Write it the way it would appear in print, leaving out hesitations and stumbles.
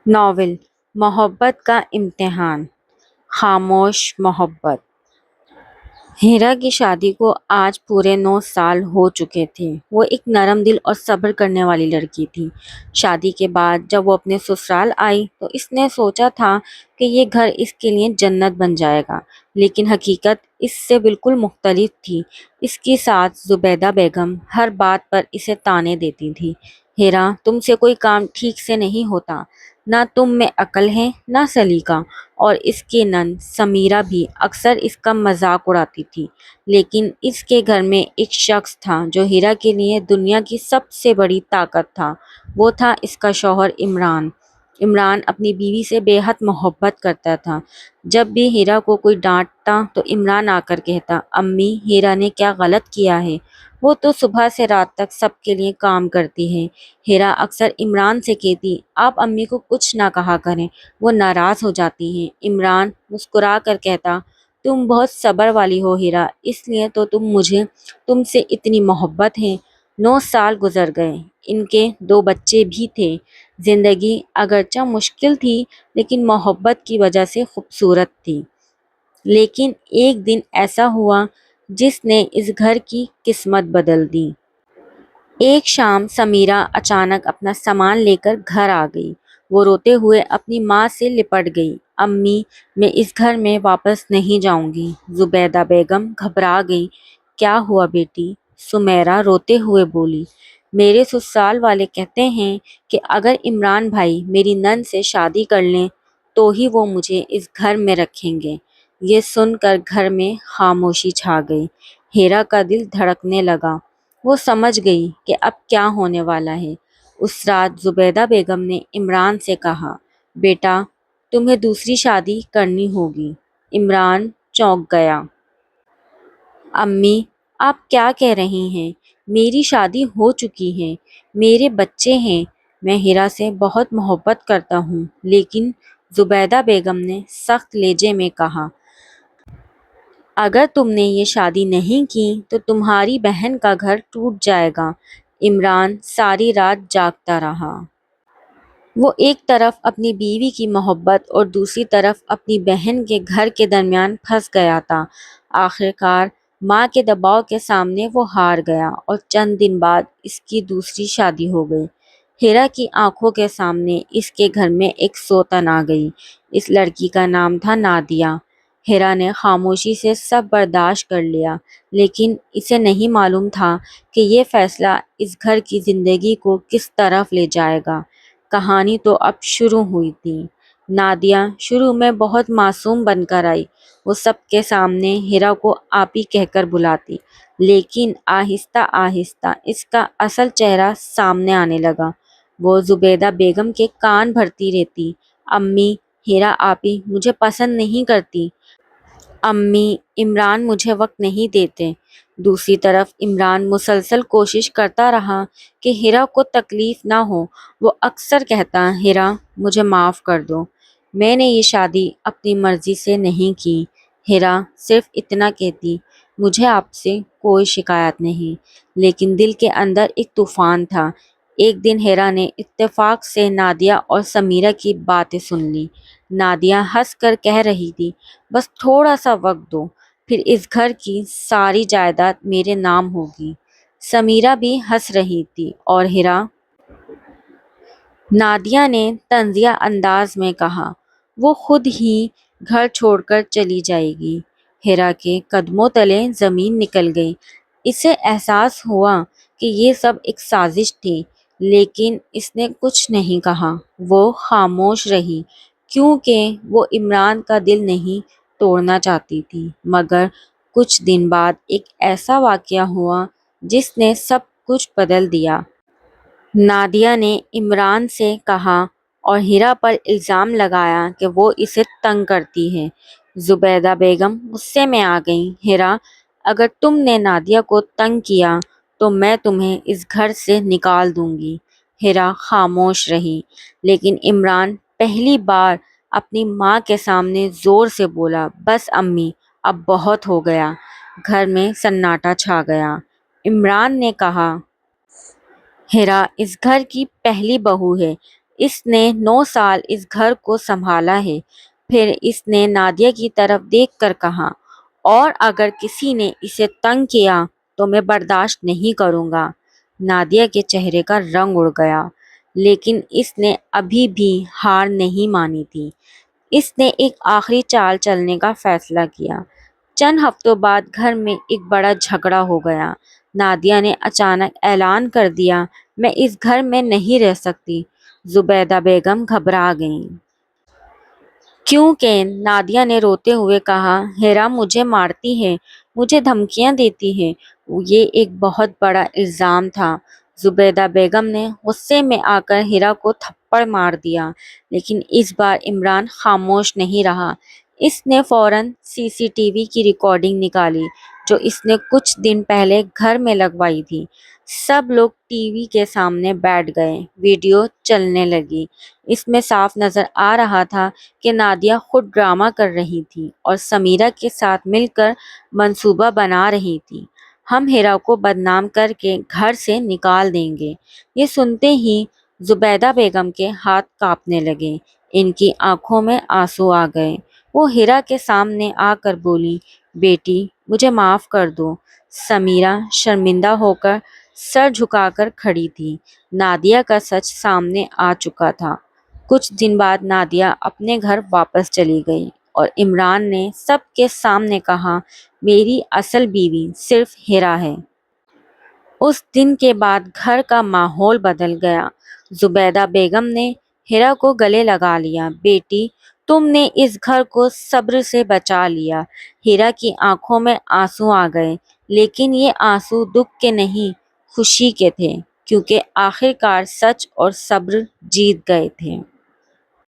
Novel محبت کا امتحان، خاموش محبت۔ ہیرا کی شادی کو آج پورے 9 سال ہو چکے تھے۔ وہ ایک نرم دل اور صبر کرنے والی لڑکی تھی۔ شادی کے بعد جب وہ اپنے سسرال آئی تو اس نے سوچا تھا کہ یہ گھر اس کے لیے جنت بن جائے گا، لیکن حقیقت اس سے بالکل مختلف تھی۔ اس کی ساس زبیدہ بیگم ہر بات پر اسے طعنے دیتی تھی۔ ہیرا، تم سے کوئی کام ٹھیک سے نہیں ہوتا، نہ تم میں عقل ہے نہ سلیقہ۔ اور اس کی نند سمیرہ بھی اکثر اس کا مذاق اڑاتی تھی۔ لیکن اس کے گھر میں ایک شخص تھا جو ہیرا کے لیے دنیا کی سب سے بڑی طاقت تھا۔ وہ تھا اس کا شوہر عمران۔ عمران اپنی بیوی سے بے حد محبت کرتا تھا۔ جب بھی ہیرا کو کوئی ڈانٹتا تو عمران آ کر کہتا، امی، ہیرا نے کیا غلط کیا ہے؟ وہ تو صبح سے رات تک سب کے لیے کام کرتی ہے۔ ہیرا اکثر عمران سے کہتی، آپ امی کو کچھ نہ کہا کریں، وہ ناراض ہو جاتی ہیں۔ عمران مسکرا کر کہتا، تم بہت صبر والی ہو ہیرا، اس لیے تو تم سے اتنی محبت ہے۔ 9 سال گزر گئے۔ ان کے 2 بچے بھی تھے۔ زندگی اگرچہ مشکل تھی لیکن محبت کی وجہ سے خوبصورت تھی۔ لیکن ایک دن ایسا ہوا جس نے اس گھر کی قسمت بدل دی۔ ایک شام سمیرہ اچانک اپنا سامان لے کر گھر آ گئی۔ وہ روتے ہوئے اپنی ماں سے لپٹ گئی، امی، میں اس گھر میں واپس نہیں جاؤں گی۔ زبیدہ بیگم گھبرا گئی، کیا ہوا بیٹی؟ سمیرہ روتے ہوئے بولی، میرے سسرال والے کہتے ہیں کہ اگر عمران بھائی میری نند سے شادی کر لیں تو ہی وہ مجھے اس گھر میں رکھیں گے۔ یہ سن کر گھر میں خاموشی چھا گئی۔ ہیرا کا دل دھڑکنے لگا۔ وہ سمجھ گئی کہ اب کیا ہونے والا ہے۔ اس رات زبیدہ بیگم نے عمران سے کہا، بیٹا، تمہیں دوسری شادی کرنی ہوگی۔ عمران چونک گیا۔ امی، آپ کیا کہہ رہی ہیں؟ میری شادی ہو چکی ہے، میرے بچے ہیں، میں ہیرا سے بہت محبت کرتا ہوں۔ لیکن زبیدہ بیگم نے سخت لہجے میں کہا، اگر تم نے یہ شادی نہیں کی تو تمہاری بہن کا گھر ٹوٹ جائے گا۔ عمران ساری رات جاگتا رہا۔ وہ ایک طرف اپنی بیوی کی محبت اور دوسری طرف اپنی بہن کے گھر کے درمیان پھنس گیا تھا۔ آخر کار ماں کے دباؤ کے سامنے وہ ہار گیا اور چند دن بعد اس کی دوسری شادی ہو گئی۔ ہیرا کی آنکھوں کے سامنے اس کے گھر میں ایک سوتن آ گئی۔ اس لڑکی کا نام تھا نادیہ۔ ہیرا نے خاموشی سے سب برداشت کر لیا، لیکن اسے نہیں معلوم تھا کہ یہ فیصلہ اس گھر کی زندگی کو کس طرف لے جائے گا۔ کہانی تو اب شروع ہوئی تھی۔ نادیہ شروع میں بہت معصوم بن کر آئی۔ وہ سب کے سامنے ہیرا کو آپی کہہ کر بلاتی، لیکن آہستہ آہستہ اس کا اصل چہرہ سامنے آنے لگا۔ وہ زبیدہ بیگم کے کان بھرتی رہتی، امی، ہیرا آپی مجھے پسند نہیں کرتی۔ امی، عمران مجھے وقت نہیں دیتے۔ دوسری طرف عمران مسلسل کوشش کرتا رہا کہ ہیرا کو تکلیف نہ ہو۔ وہ اکثر کہتا، ہیرا، مجھے معاف کر دو، میں نے یہ شادی اپنی مرضی سے نہیں کی۔ ہیرا صرف اتنا کہتی، مجھے آپ سے کوئی شکایت نہیں۔ لیکن دل کے اندر ایک طوفان تھا۔ ایک دن ہیرا نے اتفاق سے نادیہ اور سمیرہ کی باتیں سن لی۔ نادیہ ہنس کر کہہ رہی تھی، بس تھوڑا سا وقت دو، پھر اس گھر کی ساری جائیداد میرے نام ہوگی۔ سمیرہ بھی ہنس رہی تھی اور ہیرا۔ نادیہ نے طنزیہ انداز میں کہا، وہ خود ہی گھر چھوڑ کر چلی جائے گی۔ ہیرا کے قدموں تلے زمین نکل گئی۔ اسے احساس ہوا کہ یہ سب ایک سازش تھی، لیکن اس نے کچھ نہیں کہا۔ وہ خاموش رہی کیونکہ وہ عمران کا دل نہیں توڑنا چاہتی تھی۔ مگر کچھ دن بعد ایک ایسا واقعہ ہوا جس نے سب کچھ بدل دیا۔ نادیہ نے عمران سے کہا اور ہیرا پر الزام لگایا کہ وہ اسے تنگ کرتی ہے۔ زبیدہ بیگم غصے میں آ گئیں، ہیرا، اگر تم نے نادیہ کو تنگ کیا تو میں تمہیں اس گھر سے نکال دوں گی۔ ہیرا خاموش رہی، لیکن عمران پہلی بار اپنی ماں کے سامنے زور سے بولا، بس امی، اب بہت ہو گیا۔ گھر میں سناٹا چھا گیا۔ عمران نے کہا، ہیرا اس گھر کی پہلی بہو ہے، اس نے 9 سال اس گھر کو سنبھالا ہے۔ پھر اس نے نادیہ کی طرف دیکھ کر کہا، اور اگر کسی نے اسے تنگ کیا تو میں برداشت نہیں کروں گا۔ نادیہ کے چہرے کا رنگ اڑ گیا، لیکن اس نے ابھی بھی ہار نہیں مانی تھی۔ اس نے ایک آخری چال چلنے کا فیصلہ کیا۔ چند ہفتوں بعد گھر میں ایک بڑا جھگڑا ہو گیا۔ نادیہ نے اچانک اعلان کر دیا، میں اس گھر میں نہیں رہ سکتی۔ زبیدہ بیگم گھبرا گئیں، کیونکہ نادیہ نے روتے ہوئے کہا، ہیرا مجھے مارتی ہے، مجھے دھمکیاں دیتی ہے۔ یہ ایک بہت بڑا الزام تھا۔ زبیدہ بیگم نے غصے میں آ کر ہیرا کو تھپڑ مار دیا، لیکن اس بار عمران خاموش نہیں رہا۔ اس نے فوراً CCTV کی ریکارڈنگ نکالی جو اس نے کچھ دن پہلے گھر میں لگوائی تھی۔ سب لوگ ٹی وی کے سامنے بیٹھ گئے، ویڈیو چلنے لگی۔ اس میں صاف نظر آ رہا تھا کہ نادیہ خود ڈرامہ کر رہی تھی اور سمیرہ کے ساتھ مل کر منصوبہ بنا رہی تھی، ہم ہیرا کو بدنام کر کے گھر سے نکال دیں گے۔ یہ سنتے ہی زبیدہ بیگم کے ہاتھ کانپنے لگے، ان کی آنکھوں میں آنسو آ گئے۔ وہ ہیرا کے سامنے آ کر بولی، بیٹی مجھے معاف کر دو۔ سمیرہ شرمندہ ہو کر سر جھکا کر کھڑی تھی۔ نادیہ کا سچ سامنے آ چکا تھا۔ کچھ دن بعد نادیہ اپنے گھر واپس چلی گئی اور عمران نے سب کے سامنے کہا، میری اصل بیوی صرف ہیرا ہے۔ اس دن کے بعد گھر کا ماحول بدل گیا۔ زبیدہ بیگم نے ہیرا کو گلے لگا لیا، بیٹی تم نے اس گھر کو صبر سے بچا لیا۔ ہیرا کی آنکھوں میں آنسو آ گئے، لیکن یہ آنسو دکھ کے نہیں، خوشی کے تھے، کیونکہ آخر کار سچ اور صبر جیت گئے تھے۔